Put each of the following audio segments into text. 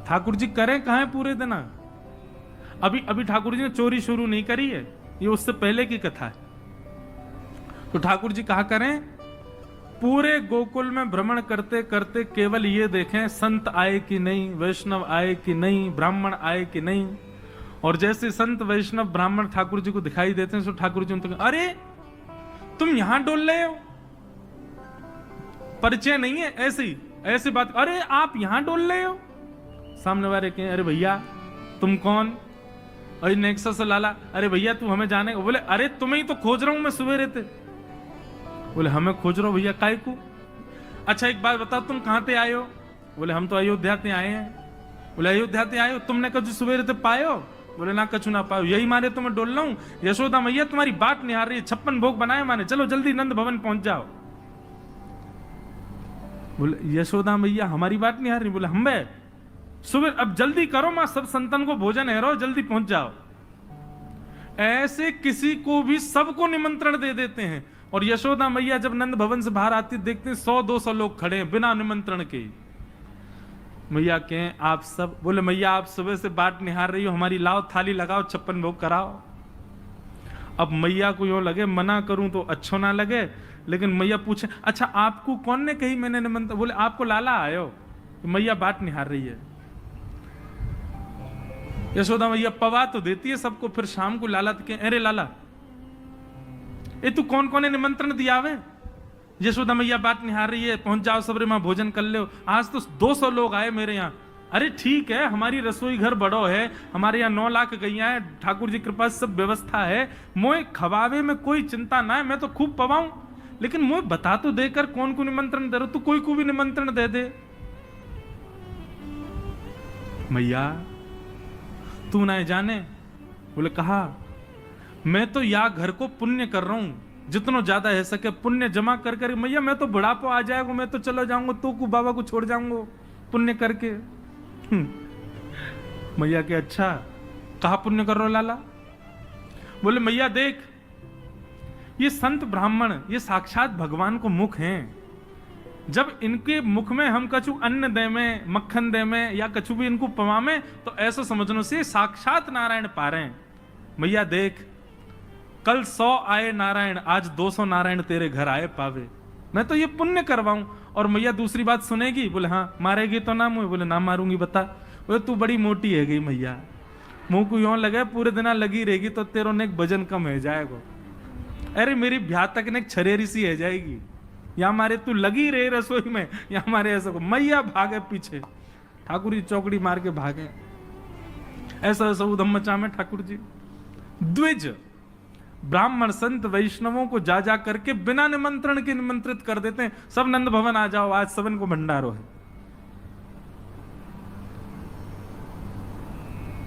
ठाकुर जी करें कहाँ है पूरे दिन? अभी अभी ठाकुर जी ने चोरी शुरू नहीं करी है, ये उससे पहले की कथा है। तो ठाकुर जी कहा करें, पूरे गोकुल में भ्रमण करते करते केवल ये देखें संत आए कि नहीं, वैष्णव आए कि नहीं, ब्राह्मण आए कि नहीं। और जैसे संत वैष्णव ब्राह्मण ठाकुर जी को दिखाई देते हैं तो ठाकुर जी उनसे, अरे तुम यहां डोल रहे हो, परिचय नहीं है, ऐसी बात, अरे आप यहां डोल रहे हो। सामने वाले कहें, अरे भैया तुम कौन? अरे नेक्सस लाला, अरे भैया तू हमें जाने? बोले अरे तुम्हें ही तो खोज रहा हूं मैं सवेरे से। बोले हमें खोज रहे हो भैया, काय को? अच्छा एक बात बताओ, तुम कहां से आए हो? बोले हम तो अयोध्या से आए हैं। बोले अयोध्या से आए हो, तुमने कभी सवेरे से पाए हो? बोले ना कछु ना पायो, यही मारे तो मैं डोल रहा हूं। यशोदा मैया तुम्हारी बात नहीं आ रही है, 56 भोग बनाए माने, चलो जल्दी नंद भवन पहुंच जाओ। बोले यशोदा मैया हमारी बात नहीं आ रही? बोले हम बे सुबह, अब जल्दी करो मां, सब संतन को भोजन है, रो जल्दी पहुंच जाओ। ऐसे किसी को भी सबको निमंत्रण दे देते हैं। और यशोदा मैया जब नंद भवन से बाहर आती देखते हैं 100-200 लोग खड़े हैं बिना निमंत्रण के। मैया कहें आप सब? बोले मैया आप सुबह से बात निहार रही हो हमारी, लाओ थाली लगाओ, 56 भोग कराओ। अब मैया को यूं लगे मना करूं तो अच्छो ना लगे, लेकिन मैया पूछे, अच्छा आपको कौन ने कही मैंने निमंत्रण? बोले आपको लाला आयो। मैया बात निहार रही है। यशोदा मैया पवा तो देती है सबको, फिर शाम को लाला के, अरे लाला ए तू कौन कौन ने निमंत्रण दिया वे? यशोदा मैया बात निहार रही है, पहुंच जाओ सबरे मां भोजन कर लो, आज तो 200 लोग आए मेरे यहाँ। अरे ठीक है, हमारी रसोई घर बड़ो है, हमारे यहाँ 9 लाख गैया है, ठाकुर जी कृपा से सब व्यवस्था है, मोए खवावे में कोई चिंता ना है, मैं तो खूब पवाऊं, लेकिन मोए बता तो देकर कौन को निमंत्रण दे रहे, तू कोई को भी निमंत्रण दे दे। मैया तू ना जाने? बोले कहा, मैं तो या घर को पुण्य कर रहा हूं, जितना ज्यादा है सके पुण्य जमा कर कर। मैया मैं तो बुढ़ापा आ जाएगा, मैं तो चला जाऊंगा, तो को बाबा को छोड़ जाऊंगा पुण्य करके। मैया के अच्छा कहा पुण्य कर रहे हो लाला? बोले मैया देख, ये संत ब्राह्मण ये साक्षात भगवान को मुख हैं, जब इनके मुख में हम कछु अन्न दे में, मक्खन दे में, या कछु भी इनको पवा में, तो ऐसा समझने से साक्षात नारायण पा रहे हैं। मैया देख, कल 100 आए नारायण, आज 200 नारायण तेरे घर आए पावे, मैं तो ये पुण्य करवाऊं। और मैया दूसरी बात सुनेगी? बोले हाँ। मारेगी तो ना मुझे? बोले ना मारूंगी, बता। बोले तू बड़ी मोटी है गई मैया, मुंह को यूं लगे पूरे दिन लगी रहेगी तो तेरो ने एक वजन कम है जाएगा। अरे मेरी ब्याह तक ने एक छरेरी सी है जाएगी, या मारे तू लगी रहे रसोई में, या मारे ऐसा को। मैया भागे पीछे, ठाकुर जी चौकड़ी मार के भागे। ऐसा ऐसा उधम मचा में ठाकुर जी द्विज ब्राह्मण संत वैष्णवों को जा जा करके बिना निमंत्रण के निमंत्रित कर देते हैं, सब नंद भवन आ जाओ, आज सबन को भंडारो है।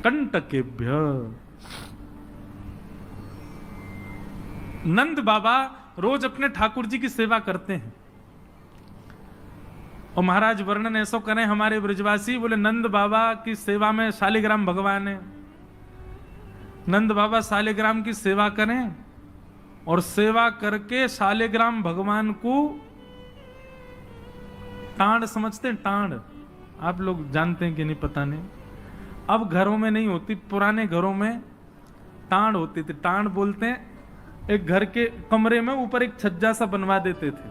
कंटकेभ्य नंद बाबा रोज अपने ठाकुर जी की सेवा करते हैं। और महाराज वर्णन ऐसा करें हमारे ब्रजवासी, बोले नंद बाबा की सेवा में शालिग्राम भगवान है, नंद बाबा शालिग्राम की सेवा करें, और सेवा करके शालिग्राम भगवान को टांड समझते हैं। टांड आप लोग जानते हैं कि नहीं पता नहीं, अब घरों में नहीं होती, पुराने घरों में टांड होती थी। टांड बोलते हैं, एक घर के कमरे में ऊपर एक छज्जा सा बनवा देते थे,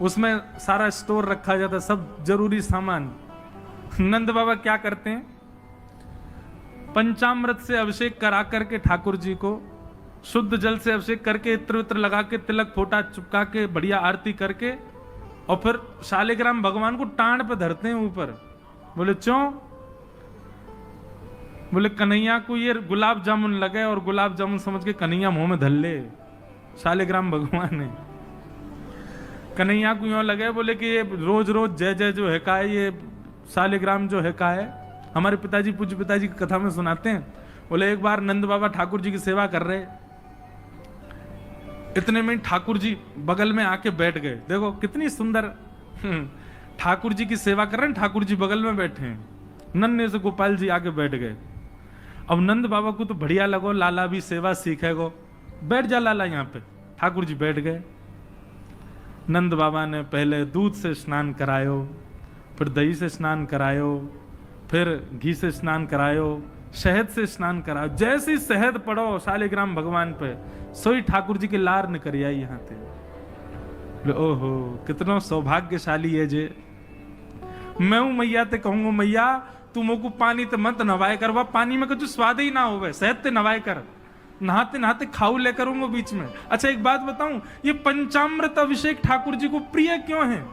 उसमें सारा स्टोर रखा जाता, सब जरूरी सामान। नंद बाबा क्या करते हैं, पंचामृत से अभिषेक करा करके ठाकुर जी को, शुद्ध जल से अभिषेक करके, इत्र वित्र लगा के, तिलक फोटा चुपका के, बढ़िया आरती करके, और फिर शालिग्राम भगवान को टांड पे धरते हैं ऊपर। बोले क्यों? बोले कन्हैया को ये गुलाब जामुन लगे, और गुलाब जामुन समझ के कन्हैया मुंह में धर ले। शालिग्राम भगवान ने कन्हैया को यूं लगे, बोले कि ये रोज रोज जय जय जो है का है, ये शालिग्राम जो है का है। हमारे पिताजी, पूज्य पिताजी की कथा में सुनाते हैं, बोले एक बार नंद बाबा ठाकुर जी की सेवा कर रहे, इतने में ठाकुर जी बगल में आके बैठ गए। देखो कितनी सुंदर, ठाकुर जी की सेवा कर रहे हैं, ठाकुर जी बगल में बैठे हैं, नन्हे से गोपाल जी आके बैठ गए। अब नंद बाबा को तो बढ़िया लगो, लाला भी सेवा सीखेगो, बैठ जा लाला यहाँ पे। ठाकुर जी बैठ गए। नंद बाबा ने पहले दूध से स्नान करायो, फिर दही से स्नान करायो, फिर घी से स्नान करायो, शहद से स्नान कराओ। जैसे ही शहद पड़ो शालिग्राम भगवान पे, सोई ठाकुर जी के लार निकल आई यहाँ थे। ओहो कितना सौभाग्यशाली है जे। मैं हूं मैया ते कहूंगा मैया तू मोको पानी ते मत नवाए कर, वह पानी में कुछ स्वाद ही ना होवे, शहद ते नवाए कर, नहाते नहाते खाऊ ले करूंगा बीच में। अच्छा एक बात बताऊं, ये पंचामृत अभिषेक ठाकुर जी को प्रिय क्यों है?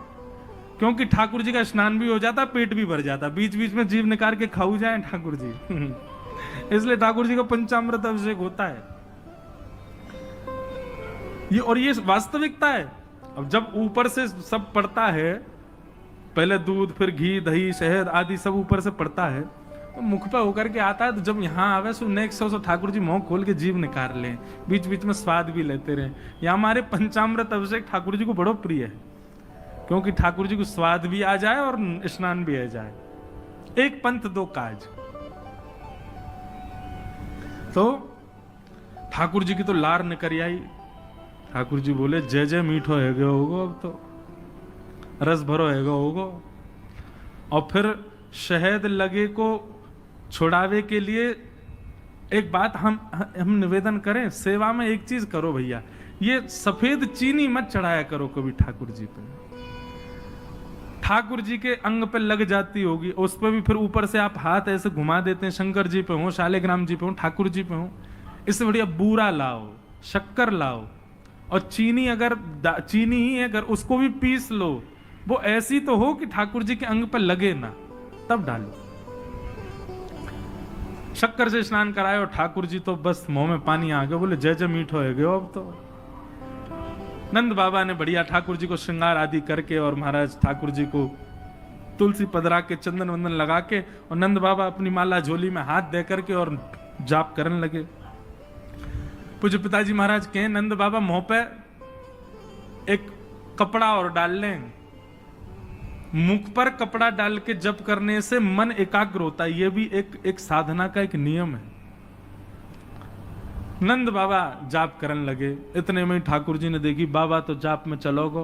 क्योंकि ठाकुर जी का स्नान भी हो जाता, पेट भी भर जाता, बीच बीच में जीभ निकाल के खाऊ जाए ठाकुर जी इसलिए ठाकुर जी का पंचामृत अभिषेक होता है ये, और ये वास्तविकता है। अब जब ऊपर से सब पड़ता है, पहले दूध फिर घी दही शहद आदि सब ऊपर से पड़ता है, तो मुख पे होकर के आता है, तो जब यहाँ आवे so next so Thakur ji मुंह खोल के जीभ निकाल लें, बीच बीच में स्वाद भी लेते रहे। या हमारे पंचामृत अभिषेक ठाकुर जी को बड़ो प्रिय है, क्योंकि ठाकुर जी को स्वाद भी आ जाए और स्नान भी आ जाए। एक पंथ दो काज। तो ठाकुर जी की तो लार निकल आई। ठाकुर जी बोले जय जय मीठो है गयो होगो, अब तो रस भरो है गयो होगो। और फिर शहद लगे को छुड़ावे के लिए एक बात हम निवेदन करें, सेवा में एक चीज करो भैया, ये सफेद चीनी मत चढ़ाया करो कभी ठाकुर जी पे। ठाकुर जी के अंग पे लग जाती होगी, उस पर भी फिर ऊपर से आप हाथ ऐसे घुमा देते हैं, शंकर जी पे हो, शालिग्राम जी पे हो, ठाकुर जी पे हो। इससे बढ़िया बूरा लाओ, शक्कर लाओ, और चीनी अगर चीनी ही अगर उसको भी पीस लो, वो ऐसी तो हो कि ठाकुर जी के अंग पर लगे ना, तब डालो। शक्कर से स्नान कराए और ठाकुर जी तो बस मुंह में पानी आ गया, बोले जय जय मीठो है गयो। अब तो नंद बाबा ने बढ़िया ठाकुर जी को श्रृंगार आदि करके और महाराज ठाकुर जी को तुलसी पधरा के चंदन वंदन लगा के, और नंद बाबा अपनी माला झोली में हाथ दे करके और जाप करने लगे। पूज्य पिताजी महाराज कहे नंद बाबा मुंह पे एक कपड़ा और डाल लें, मुख पर कपड़ा डाल के जप करने से मन एकाग्र होता है, यह भी एक साधना का एक नियम है। नंद बाबा जाप करने लगे। इतने में ठाकुर जी ने देखी बाबा तो जाप में चलोगो,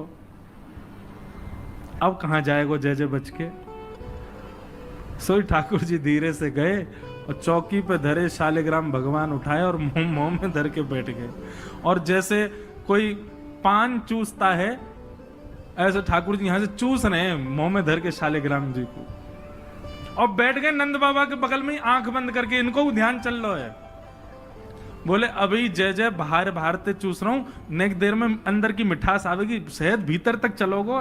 अब कहां जाएगो जय जय बच के। सोई ठाकुर जी धीरे से गए और चौकी पे धरे शालिग्राम भगवान उठाए और मुंह में धर के बैठ गए, और जैसे कोई पान चूसता है ऐसे ठाकुर जी यहां से चूस रहे हैं मुंह में धर के शालिग्राम जी को, और बैठ गए नंद बाबा के बगल में आंख बंद करके। इनको ध्यान चल रहा है, बोले अभी जय जय बाहर बाहर ते चूस रहा हूं, नेक्स्ट देर में अंदर की मिठास आवेगी, शहद भीतर तक चलोगो,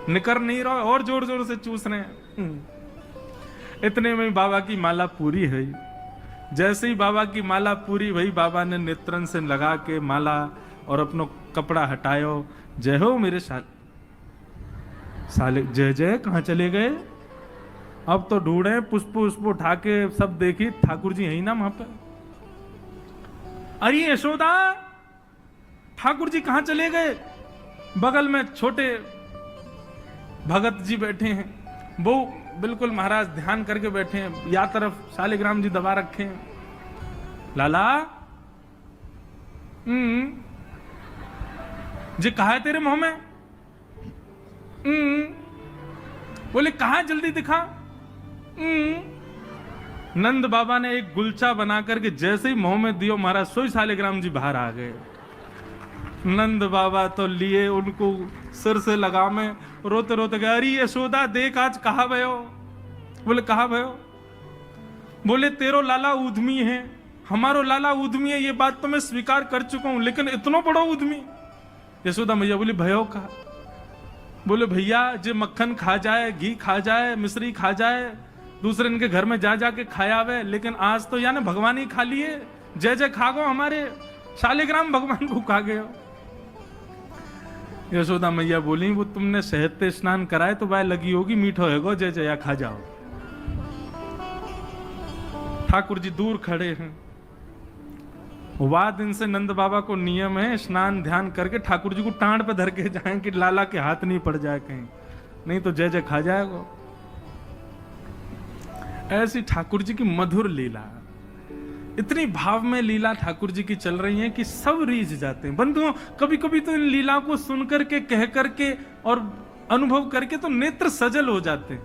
निकर नहीं रहो, और जोर जोर से चूस रहे हैं। इतने में बाबा की माला पूरी है। जैसे ही बाबा की माला पूरी भई, बाबा ने नेत्रन से लगा के माला और अपनो कपड़ा हटायो। जय हो मेरे साले जय जय कहां चले गए? अब तो ढूंढे पुष्प उष्प उठा के सब देखी, ठाकुर जी यही ना वहां पे। अरे यशोदा ठाकुर जी कहां चले गए? बगल में छोटे भगत जी बैठे हैं, वो बिल्कुल महाराज ध्यान करके बैठे हैं, या तरफ शालिग्राम जी दबा रखे हैं। लाला जी कहा है तेरे मुंह में? बोले कहा, जल्दी दिखा। नंद बाबा ने एक गुलचा बना करके जैसे ही मुंह में दियो, महाराज सोई शालिग्राम जी बाहर आ गए। नंद बाबा तो लिए उनको सिर से लगा में, रोते रोते गए, अरे यशोदा देख आज कहा भयो? बोले कहा भयो? बोले तेरो लाला उद्यमी है, हमारो लाला उद्यमी है, ये बात तो मैं स्वीकार कर चुका हूं, लेकिन इतना बड़ा उद्यमी? यशोदा मैया बोली भयो कहा? बोले भैया जे मक्खन खा जाए, घी खा जाए, मिश्री खा जाए, दूसरे इनके घर में जा जाके खाया वे, लेकिन आज तो यानी भगवान ही खा लिए, जय जय खा गो, हमारे शालिग्राम भगवान को खा गए हो। यशोदा मैया बोली वो तुमने शहद पे स्नान कराए तो वह लगी होगी, मीठो है गो, जय जय खा जाओ। ठाकुर जी दूर खड़े हैं। वाह दिन से नंद बाबा को नियम है स्नान ध्यान करके ठाकुर जी को टांड पे धर के जाएं कि लाला के हाथ नहीं पड़ जाए कहीं, नहीं तो जय जय खा जाएगा। ऐसी ठाकुर जी की मधुर लीला, इतनी भाव में लीला ठाकुर जी की चल रही है कि सब रीझ जाते हैं। बंधुओं कभी कभी तो इन लीला को सुन करके, कह करके और अनुभव करके तो नेत्र सजल हो जाते हैं।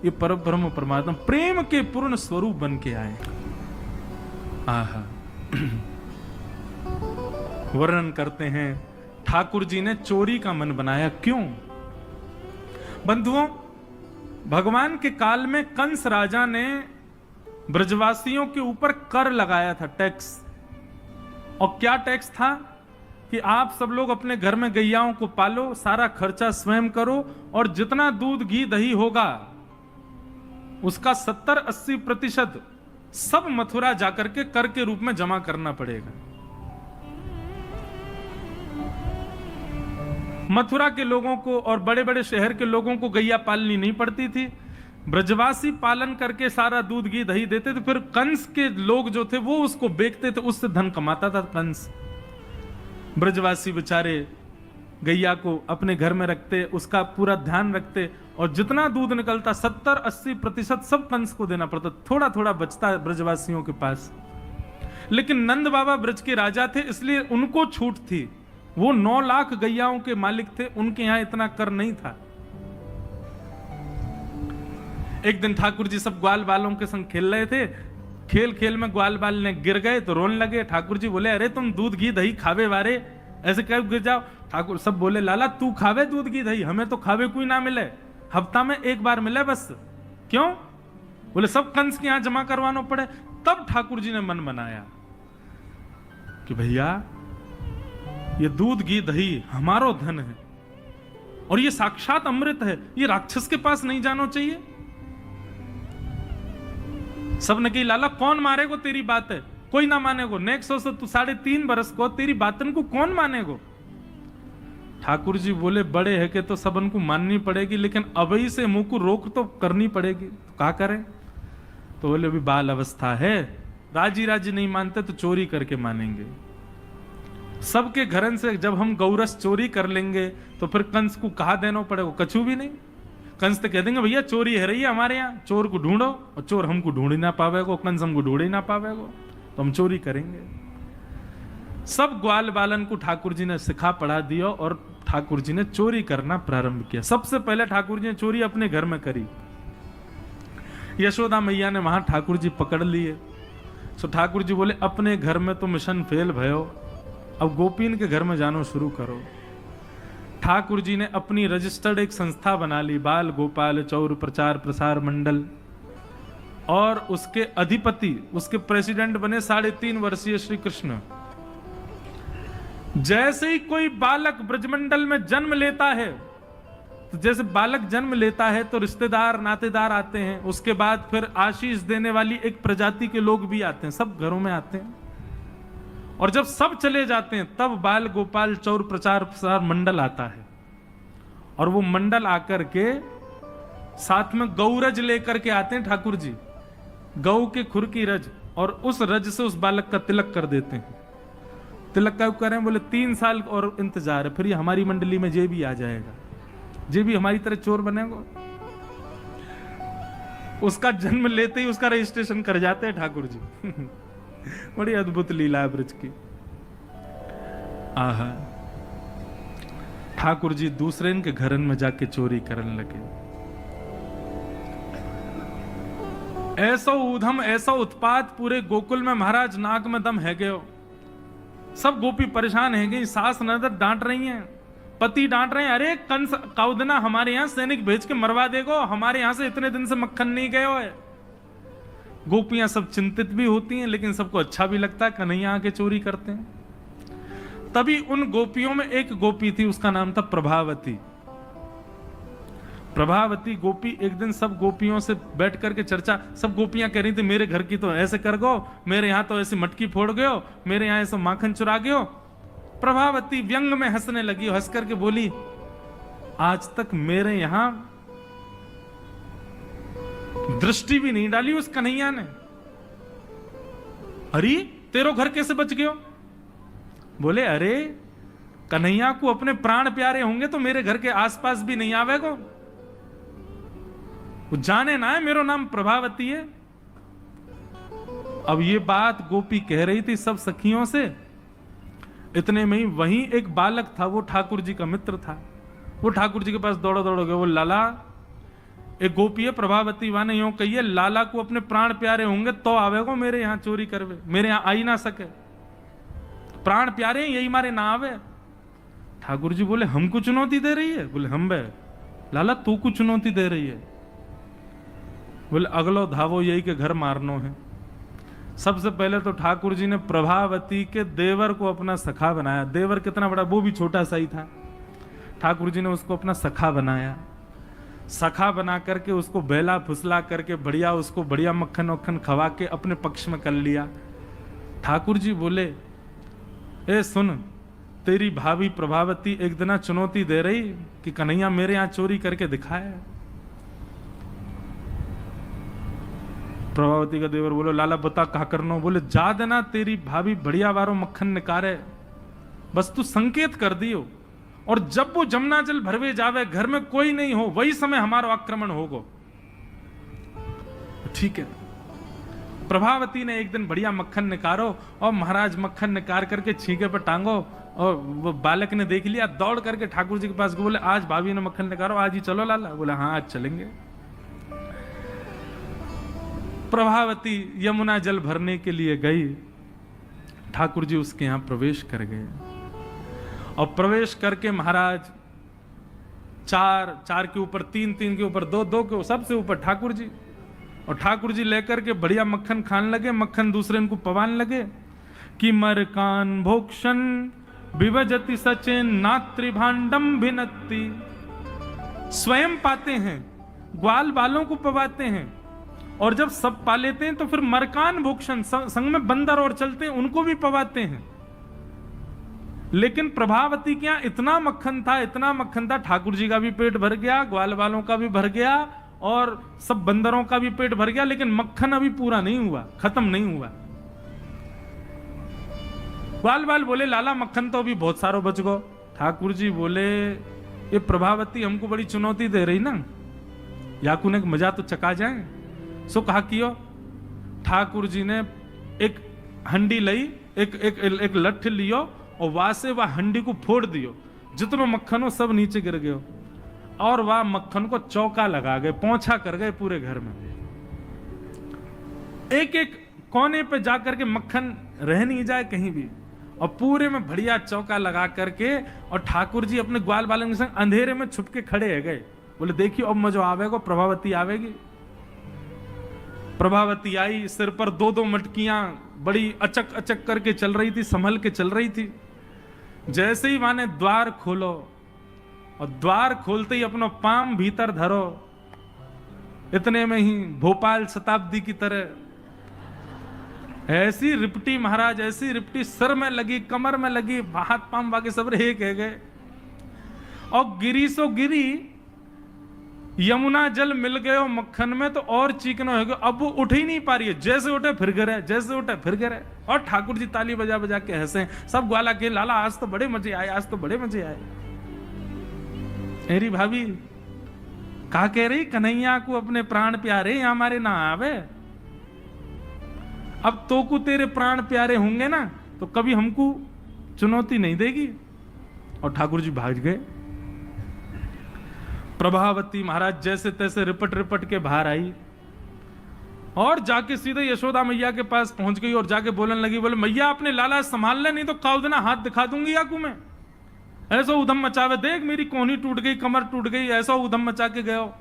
ये परब्रह्म परमात्मा प्रेम के पूर्ण स्वरूप बन के आए। आहा वर्णन करते हैं, ठाकुर जी ने चोरी का मन बनाया। क्यों? बंधुओं, भगवान के काल में कंस राजा ने ब्रजवासियों के ऊपर कर लगाया था, टैक्स। और क्या टैक्स था कि आप सब लोग अपने घर में गैयाओं को पालो, सारा खर्चा स्वयं करो, और जितना दूध घी दही होगा उसका 70-80% सब मथुरा जाकर के कर के रूप में जमा करना पड़ेगा। मथुरा के लोगों को और बड़े बड़े शहर के लोगों को गैया पालनी नहीं पड़ती थी, ब्रजवासी पालन करके सारा दूध घी दही देते थे। फिर कंस के लोग जो थे वो उसको बेचते थे, उससे धन कमाता था कंस। ब्रजवासी बेचारे गैया को अपने घर में रखते, उसका पूरा ध्यान रखते, और जितना दूध निकलता 70-80% सब कंस को देना पड़ता। थोड़ा थोड़ा बचता ब्रजवासियों के पास। लेकिन नंद बाबा ब्रज के राजा थे, इसलिए उनको छूट थी। वो 9 लाख गैयाओं के मालिक थे, उनके यहां इतना कर नहीं था। एक दिन ठाकुर जी सब ग्वाल बालों के संग खेल रहे थे। खेल खेल में ग्वाल बाल ने गिर गए तो रोने लगे। ठाकुर जी बोले, अरे तुम दूध घी दही खावे वारे, ऐसे क्यों गिर जाओ? ठाकुर सब बोले, लाला तू खावे दूध घी दही, हमें तो खावे कोई ना मिले, हफ्ता में एक बार मिले बस। क्यों? बोले सब कंस के यहां जमा करवाना पड़े। तब ठाकुर जी ने मन बनाया कि भैया ये दूध घी दही हमारो धन है, और ये साक्षात अमृत है, ये राक्षस के पास नहीं जाना चाहिए। सबने कही, लाला कौन मारेगो तेरी बात है, कोई ना मानेगो। नेक्स्ट हो तू 3.5 बरस को तेरी बातन को कौन मानेगो? ठाकुर जी बोले, बड़े है कि तो सबन को माननी पड़ेगी, लेकिन अभी से मुंह को रोक तो करनी पड़ेगी। तो क्या करें? तो बोले अभी बाल अवस्था है, राजी राजी नहीं मानते तो चोरी करके मानेंगे। सबके घरन से जब हम गौरस चोरी कर लेंगे तो फिर कंस को कहा देना पड़ेगा? कछु भी नहीं। कंस तो कह देंगे भैया चोरी है रही है हमारे यहाँ, चोर को ढूंढो, और चोर हमको ढूंढ ही ना पावेगो, कंस हमको ढूंढ ही ना पावेगो, तो हम चोरी करेंगे। सब ग्वाल बालन को ठाकुर जी ने सिखा पढ़ा दिया, और ठाकुर जी ने चोरी करना प्रारंभ किया। सबसे पहले ठाकुर जी ने चोरी अपने घर में करी। यशोदा मैया ने वहां ठाकुर जी पकड़ लिए। तो ठाकुर जी बोले, अपने घर में तो मिशन फेल भयो, अब गोपीन के घर में जानो शुरू करो। ठाकुर जी ने अपनी रजिस्टर्ड एक संस्था बना ली, बाल गोपाल चौर प्रचार प्रसार मंडल, और उसके अधिपति, उसके प्रेसिडेंट बने 3.5 वर्षीय श्री कृष्ण। जैसे ही कोई बालक ब्रजमंडल में जन्म लेता है, तो जैसे बालक जन्म लेता है तो रिश्तेदार नातेदार आते हैं, उसके बाद फिर आशीष देने वाली एक प्रजाति के लोग भी आते हैं, सब घरों में आते हैं। और जब सब चले जाते हैं तब बाल गोपाल चौर प्रचार प्रसार मंडल आता है, और वो मंडल आकर के साथ में गौरज लेकर के आते हैं ठाकुर जी, गौ के खुर की रज, और उस रज से उस बालक का तिलक कर देते हैं। तिलक का करें? बोले 3 साल और इंतजार है, फिर ये हमारी मंडली में जे भी आ जाएगा, जे भी हमारी तरह चोर बनेगा। उसका जन्म लेते ही उसका रजिस्ट्रेशन कर जाते हैं ठाकुर जी। बड़ी अद्भुत लीला है ब्रज की। आहा, ठाकुर जी दूसरे के घरन में जाके चोरी करने लगे। ऐसा ऊधम, ऐसा उत्पात पूरे गोकुल में, महाराज नाक में दम है गयो। सब गोपी परेशान है गई, सास नजर डांट रही हैं, पति डांट रहे हैं, अरे कंस कौदना हमारे यहां सैनिक भेज के मरवा देगो, हमारे यहां से इतने दिन से मक्खन नहीं गयो है। गोपियां सब चिंतित भी होती हैं, लेकिन सबको अच्छा भी लगता है, कन्हैया आके चोरी करते हैं। तभी उन गोपियों में एक गोपी थी, उसका नाम था प्रभावती। प्रभावती गोपी एक दिन सब गोपियों से बैठ करके चर्चा, सब गोपियां कह रही थी, मेरे घर की तो ऐसे कर गो, मेरे यहां तो ऐसी मटकी फोड़ गयो, मेरे यहां ऐसा माखन चुरा गयो। प्रभावती व्यंग में हंसने लगी, हंस करके बोली, आज तक मेरे यहां दृष्टि भी नहीं डाली उस कन्हैया ने। अरे तेरो घर कैसे बच गयो? बोले, अरे कन्हैया को अपने प्राण प्यारे होंगे तो मेरे घर के आसपास भी नहीं आवेगो, वो जाने ना है मेरो नाम प्रभावती है। अब ये बात गोपी कह रही थी सब सखियों से। इतने में ही वहीं एक बालक था, वो ठाकुर जी का मित्र था। वो ठाकुर जी के पास दौड़ा दौड़ गया, वो लाला एक गोपी है प्रभावती वाने यूं कहिए, लाला को अपने प्राण प्यारे होंगे तो आवेगो मेरे यहाँ चोरी करवे, मेरे यहाँ आई ना सके। प्राण प्यारे हैं यही मारे ना आवे। ठाकुर जी बोले हमको चुनौती दे रही है? बोले हम बे लाला तू को चुनौती दे रही है। बोले अगलो धावो यही के घर मारनो है। सबसे पहले तो ठाकुर जी ने प्रभावती के देवर को अपना सखा बनाया। देवर कितना बड़ा, वो भी छोटा सा ही था। ठाकुर जी ने उसको अपना सखा बनाया। सखा बना करके उसको बेला फुसला करके बढ़िया उसको बढ़िया मक्खन वक्खन खवा के अपने पक्ष में कर लिया। ठाकुर जी बोले ए सुन, तेरी भाभी प्रभावती एक दिन चुनौती दे रही कि कन्हैया मेरे यहां चोरी करके दिखाए। प्रभावती का देवर बोलो लाला बता कहा करनो। बोले जा देना तेरी भाभी बढ़िया वारो मक्खन निकारे, बस तू संकेत कर दियो, और जब वो जमुना जल भरवे जावे घर में कोई नहीं हो वही समय हमारा आक्रमण होगो। ठीक है। प्रभावती ने एक दिन बढ़िया मक्खन निकारो और महाराज मक्खन निकाल करके छींके पर टांगो, और वो बालक ने देख लिया, दौड़ करके ठाकुर जी के पास बोले आज भाभी ने मक्खन निकालो, आज ही चलो लाला। बोले हाँ आज चलेंगे। प्रभावती यमुना जल भरने के लिए गई। ठाकुर जी उसके यहां प्रवेश कर गए, और प्रवेश करके महाराज चार के ऊपर तीन के ऊपर दो के सबसे ऊपर ठाकुर जी, और ठाकुर जी लेकर के बढ़िया मक्खन खाने लगे। मक्खन दूसरे इनको पवान लगे कि मरकान भोक्षण विभजति सचेन नात्री भांडम भिनत्ति। स्वयं पाते हैं, ग्वाल बालों को पवाते हैं, और जब सब पा लेते हैं तो फिर मरकान भोक्षण संग में बंदर और चलते हैं उनको भी पवाते हैं। लेकिन प्रभावती के यहां इतना मक्खन था, ठाकुर जी का भी पेट भर गया, ग्वाल वालों का भी भर गया, और सब बंदरों का भी पेट भर गया, लेकिन मक्खन अभी पूरा नहीं हुआ, खत्म नहीं हुआ। ग्वाल बाल बोले लाला मक्खन तो अभी बहुत सारो बच गो। ठाकुर जी बोले ये प्रभावती हमको बड़ी चुनौती दे रही ना, याकू ने मजा तो चका जाए। सो कहा कियो। ठाकुर जी ने एक हंडी लई, एक लठ लियो, और वहां से वह हंडी को फोड़ दियो, जितनो मक्खन हो सब नीचे गिर गयो, और वह मक्खन को चौका लगा गए, पोंछा कर गए पूरे घर में। एक कोने पे जाकर के मक्खन रह नहीं जाए कहीं भी, और पूरे में बढ़िया चौका लगा करके, और ठाकुर जी अपने ग्वाल बालन के संग अंधेरे में छुप के खड़े है गए। बोले देखियो अब मजो आवेगा, प्रभावती आवेगी। प्रभावती आई, सिर पर दो मटकियां बड़ी अचक अचक करके चल रही थी, संभल के चल रही थी। जैसे ही माने द्वार खोलो, और द्वार खोलते ही अपना पाम भीतर धरो, इतने में ही भोपाल शताब्दी की तरह ऐसी रिपटी महाराज, ऐसी रिपटी सर में लगी, कमर में लगी, हाथ पाम बाकी सब रहे कह गए, और गिरी सो गिरी। यमुना जल मिल गए मक्खन में तो और चीकना हो गया। अब वो उठ ही नहीं पा रही है, जैसे उठे फिर गिरे, जैसे उठे फिर गिरे। और ठाकुर जी ताली बजा बजा के हंसे, सब ग्वाला के लाला आज तो बड़े मजे आए, आज तो बड़े मजे आए। मेरी भाभी कहा कह रही कन्हैया को अपने प्राण प्यारे हमारे ना आवे। अब तो को तेरे प्राण प्यारे होंगे ना तो कभी हमको चुनौती नहीं देगी। और ठाकुर जी भाग गए। प्रभावती महाराज जैसे तैसे रिपट रिपट के बाहर आई, और जाके सीधे यशोदा मैया के पास पहुंच गई, और जाके बोलने लगी, बोले मैया अपने लाला संभाल ले, नहीं तो काउदना हाथ दिखा दूंगी याकू में। ऐसा उधम मचावे, देख मेरी कोहनी टूट गई, कमर टूट गई, ऐसा उधम मचा के गयो।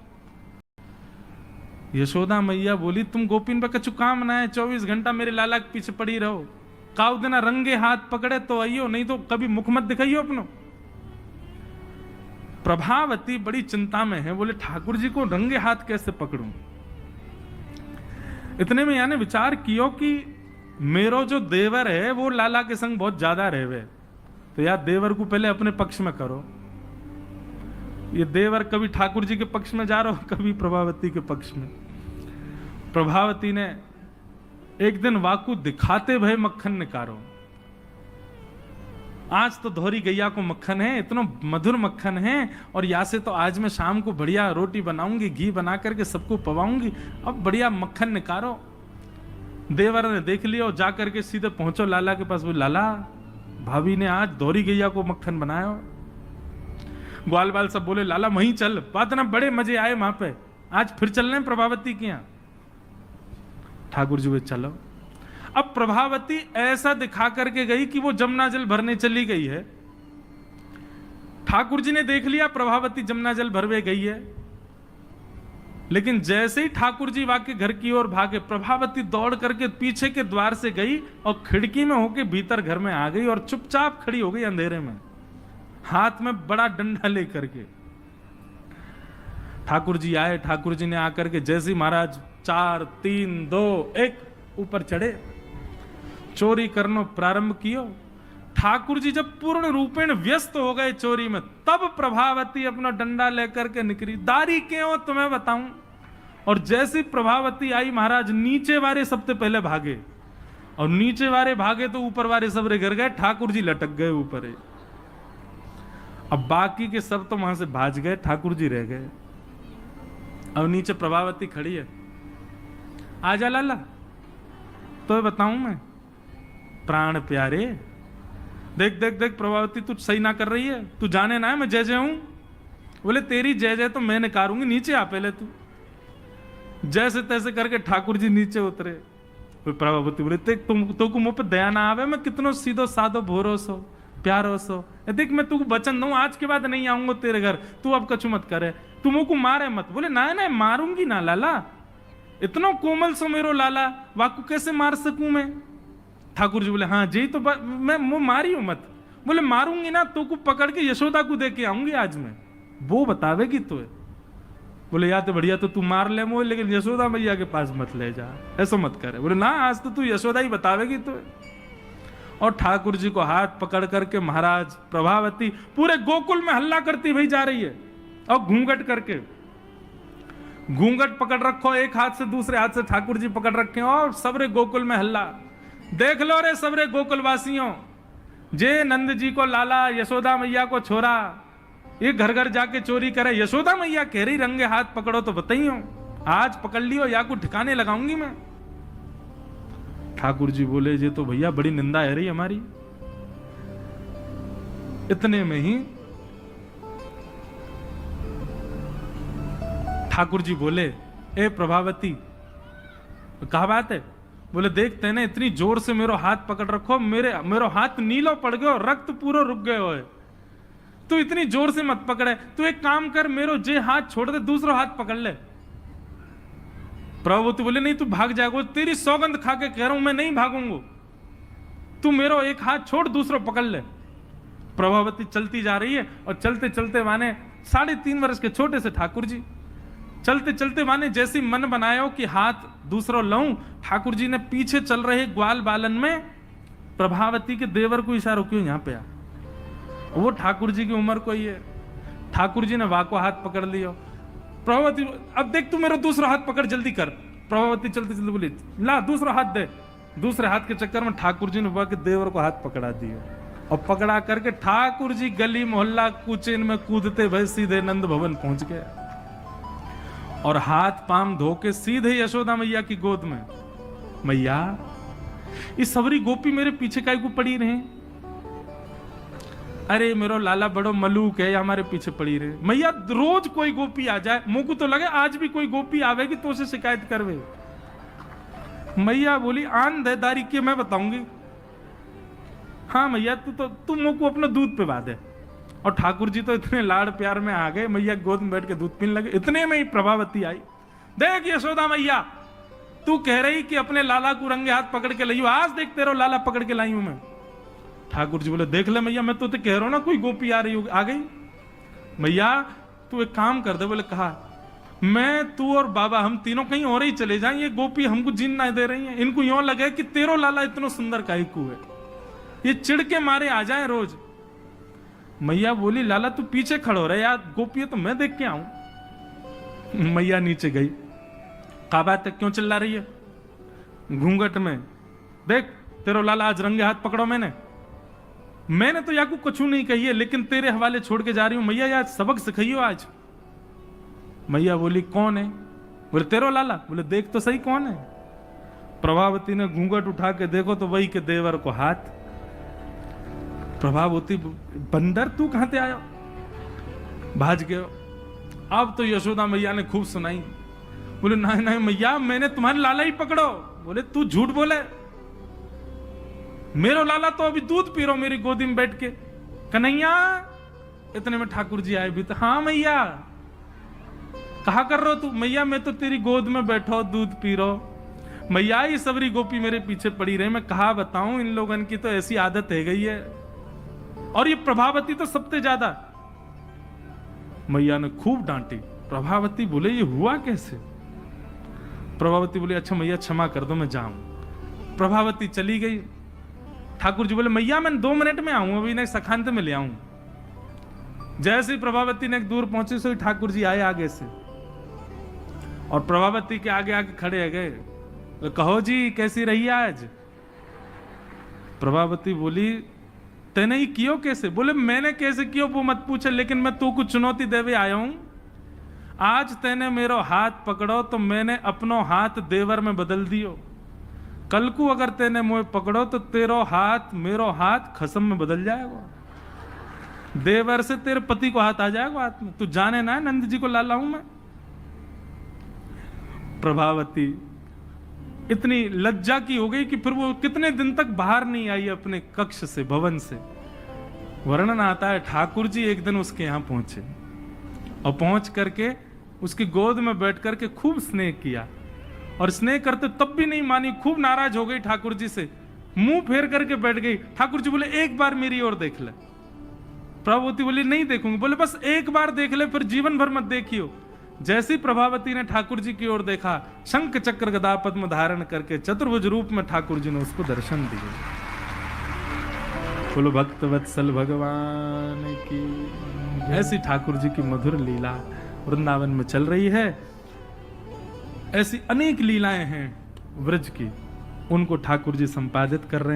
यशोदा मैया बोली तुम गोपिन पे कछु काम ना है, 24 घंटा मेरे लाला के पीछे पड़ी रहो। काउदना रंगे हाथ पकड़े तो आइयो, नहीं तो कभी मुख मत दिखाइयो अपनो। प्रभावती बड़ी चिंता में है, बोले ठाकुर जी को रंगे हाथ कैसे पकड़ूं। इतने में यानी विचार कियो कि मेरो जो देवर है वो लाला के संग बहुत ज्यादा रहवे, तो यार देवर को पहले अपने पक्ष में करो। ये देवर कभी ठाकुर जी के पक्ष में जा रहा हो, कभी प्रभावती के पक्ष में। प्रभावती ने एक दिन वाकू दिखाते भय मक्खन निकारो, आज तो धोरी गैया को मक्खन है, इतना मधुर मक्खन है, और यहाँ से तो आज मैं शाम को बढ़िया रोटी बनाऊंगी, घी बना करके सबको पवाऊंगी, अब बढ़िया मक्खन निकारो। देवर ने देख लिया और जाकर के सीधे पहुंचो लाला के पास, बोले लाला भाभी ने आज धोरी गैया को मक्खन बनाया। ग्वाल बाल सब बोले लाला वहीं चल, बात ना बड़े मजे आए वहां पे। आज फिर चल रहे हैं प्रभावती के यहां। ठाकुर जी वे चलो। अब प्रभावती ऐसा दिखा करके गई कि वो जमुना जल भरने चली गई है। ठाकुर जी ने देख लिया प्रभावती जमुना जल भरवे गई है, लेकिन जैसे ही ठाकुर जी वाके घर की ओर भागे, प्रभावती दौड़ करके पीछे के द्वार से गई और खिड़की में होके भीतर घर में आ गई और चुपचाप खड़ी हो गई अंधेरे में, हाथ में बड़ा डंडा लेकर के। ठाकुर जी आए। ठाकुर जी ने आकर के जैसे ही महाराज 4 3 2 1 ऊपर चढ़े, चोरी करना प्रारंभ कियो। ठाकुर जी जब पूर्ण रूपेण व्यस्त हो गए चोरी में, तब प्रभावती अपना डंडा लेकर के निकली। दारी क्यों तुम्हें बताऊं। और जैसी प्रभावती आई, महाराज नीचे वाले सबसे पहले भागे, और नीचे वाले भागे तो ऊपर वाले सब गिर गए, ठाकुर जी लटक गए ऊपर। अब बाकी के सब तो वहां से भाज गए, ठाकुर जी रह गए। अब नीचे प्रभावती खड़ी है। आजा लाला, तो बताऊं मैं। प्राण प्यारे, देख देख देख प्रभावती तू सही ना कर रही है, तू जाने ना है मैं जय जय हूं। बोले तेरी जय जय तो मैं नकारूंगी, नीचे आ पहले तू। जैसे तैसे करके ठाकुर जी नीचे उतरे। प्रभावती बोले देख तुम तो को मुंह पे दया ना आवे, मैं कितनो सीधो साधो भोरोसो प्यारोसो। देख मैं तू वचन दूं, आज के बाद नहीं आऊंगा तेरे घर, तू अब कछु मत करे, तू मुंह को मारे मत। बोले ना ना मारूंगी ना लाला, इतना कोमल सो मेरो लाला, वाकू कैसे मार सकूं मैं। ठाकुर जी बोले हाँ जी तो मैं मारी हूं मत। बोले मारूंगी ना तो को पकड़ के यशोदा को दे के आऊंगी आज मैं, वो बतावेगी तो। बोले या तो बढ़िया तो तू मार ले मोह, लेकिन यशोदा मैया के पास मत ले जा, ऐसा मत करे। बोले ना आज तो तू यशोदा ही बतावेगी तो। और ठाकुर जी को हाथ पकड़ करके महाराज प्रभावती पूरे गोकुल में हल्ला करती भाई जा रही है, और घूंघट करके, घूंघट पकड़ रखो एक हाथ से, दूसरे हाथ से ठाकुर जी पकड़ रखे, और सबरे गोकुल में हल्ला। देख लो रे सबरे गोकुल वासियों, जे नंद जी को लाला, यशोदा मैया को छोरा, ये घर घर जाके चोरी करे। यशोदा मैया कह रही रंगे हाथ पकड़ो तो बताइयो, आज पकड़ लियो या को ठिकाने लगाऊंगी मैं। ठाकुर जी बोले ये तो भैया बड़ी निंदा है रही हमारी। इतने में ही ठाकुर जी बोले ए प्रभावती, कहा बात है। बोले देख तेने इतनी जोर से मेरो हाथ पकड़ रखो, मेरो हाथ नीलो पड़ गयो, रक्त पूरा रुक गयो है, तू इतनी जोर से मत पकड़े। तू एक काम कर, मेरो जे हाथ छोड़ दे, दूसरा हाथ पकड़ ले। प्रभावती बोले नहीं तू भाग जाएगा, तेरी सौगंध खा के कह रहा हूं मैं नहीं भागूंगा, तू मेरो एक हाथ छोड़ दूसरा पकड़ ले। प्रभावती चलती जा रही है, और चलते चलते माने 3.5 वर्ष के छोटे से ठाकुर जी चलते चलते माने जैसी मन बनायो कि हाथ दूसरा लाऊं, ठाकुर जी ने पीछे चल रहे ग्वाल बालन में प्रभावती के देवर को इशारा क्यों यहां पे आ, वो ठाकुर जी की उम्र को ही है। ठाकुर जी ने वाको हाथ पकड़ लियो। प्रभावती अब देख तू मेरा दूसरा हाथ पकड़ जल्दी कर। प्रभावती चलते चलते बोली ला दूसरा हाथ दे। दूसरे हाथ के चक्कर में ठाकुर जी ने वह के देवर को हाथ पकड़ा दिया, और पकड़ा करके ठाकुर जी गली मोहल्ला कुचेन में कूदते भय सीधे नंद भवन पहुंच गए, और हाथ पाम धो के सीधे यशोदा मैया की गोद में। मैया इस सबरी गोपी मेरे पीछे काहे को पड़ी रहे, अरे मेरो लाला बड़ो मलूक है, हमारे पीछे पड़ी रहे। मैया रोज कोई गोपी आ जाए, मुंह को तो लगे आज भी कोई गोपी आवेगी तो उसे शिकायत करवे। मैया बोली आन देदारी के मैं बताऊंगी। हाँ मैया तू मुंह को अपना दूध पिला दे। और ठाकुर जी तो इतने लाड़ प्यार में आ गए, मैया गोद में बैठ के दूध पीने लगे। इतने में ही प्रभावती आई। देख यशोदा मैया तू कह रही कि अपने लाला को रंगे हाथ पकड़ के लाई, आज देख तेरा लाला पकड़ के लाई हूं मैं। ठाकुर जी बोले देख ले मैया, मैं तो कह रहा हूं ना कोई गोपी आ रही होगी, आ गई। मैया तू एक काम कर दे। बोले कहा मैं तू और बाबा हम तीनों कहीं और ही चले जाएं, ये गोपी हमको जीन ना दे रही है, इनको यूं लगे कि तेरो लाला इतना सुंदर काईकू है, ये चिढ़ के मारे आ जाए रोज। मैया बोली लाला तू पीछे खड़ो रहे यार, गोपी है तो मैं देख के आऊं। मैया नीचे गई। कहा बात है क्यों चिल्ला रही है घूंघट में, देख तेरो लाला आज रंगे हाथ पकड़ो। मैंने तो याकू कुछ नहीं कही है, लेकिन तेरे हवाले छोड़ के जा रही हूं। मैया यार सबक सिखाइयो आज। मैया बोली कौन है। बोले तेरो लाला। बोले देख तो सही कौन है। प्रभावती ने घूंघट उठा के देखो तो वही के देवर को हाथ। प्रभावती बंदर तू कहां से आया, भाज गयो। अब तो यशोदा मैया ने खूब सुनाई। बोले नहीं नहीं मैया मैंने तुम्हारे लाला ही पकड़ो। बोले तू झूठ बोले, मेरो लाला तो अभी दूध पी रहा मेरी गोदी में बैठ के। कन्हैया, इतने में ठाकुर जी आए भी तो, हाँ मैया कहा कर रहे हो तू? मैया मैं तो तेरी गोद में बैठो दूध पी रहो। मैया ये सबरी गोपी मेरे पीछे पड़ी रही, मैं कहा बताऊं, इन लोगन की तो ऐसी आदत है गई है, और ये प्रभावती तो सबसे ज्यादा। मैया ने खूब डांटी। प्रभावती बोले ये हुआ कैसे? प्रभावती बोले अच्छा मैया क्षमा कर दो, मैं जाऊं। प्रभावती चली गई। ठाकुर जी बोले मैया मैं 2 मिनट में आऊं, अभी नहीं सखांत में ले आऊं। जैसे ही प्रभावती ने दूर पहुंचे सो ठाकुर जी आए आगे से, और प्रभावती के आगे आगे खड़े हो गए। तो कहो जी कैसी रही आज? प्रभावती बोली तेने ही कियो कैसे? बोले मैंने कैसे कियो वो मत पूछे, लेकिन मैं तू को चुनौती देवे आया हूं। आज तेने मेरो हाथ पकड़ो तो मैंने अपनो हाथ देवर में बदल दियो। कल को अगर तेने मुझे पकड़ो तो तेरो हाथ मेरो हाथ खसम में बदल जाएगा। देवर से तेरे पति को हाथ आ जाएगा हाथ में। तू जाने ना नंद जी को लाला हूं मैं। प्रभावती इतनी लज्जा की हो गई कि फिर वो कितने दिन तक बाहर नहीं आई अपने कक्ष से, भवन से। वर्णन आता है ठाकुर जी एक दिन उसके यहां पहुंचे और पहुंच करके उसकी गोद में बैठ करके खूब स्नेह किया, और स्नेह करते तब भी नहीं मानी, खूब नाराज हो गई ठाकुर जी से, मुंह फेर करके बैठ गई। ठाकुर जी बोले एक बार मेरी ओर देख ले। प्रभावती बोली नहीं देखूंगी। बोले बस एक बार देख ले, फिर जीवन भर मत देखियो। जैसी प्रभावती ने ठाकुर जी की ओर देखा, शंख चक्र गदा पद्म धारण करके चतुर्भुज रूप में ठाकुर जी ने उसको दर्शन दिए। बोलो भक्त वत्सल भगवान की। ऐसी ठाकुर जी की मधुर लीला वृंदावन में चल रही है। ऐसी अनेक लीलाएं हैं व्रज की, उनको ठाकुर जी संपादित कर रहे हैं।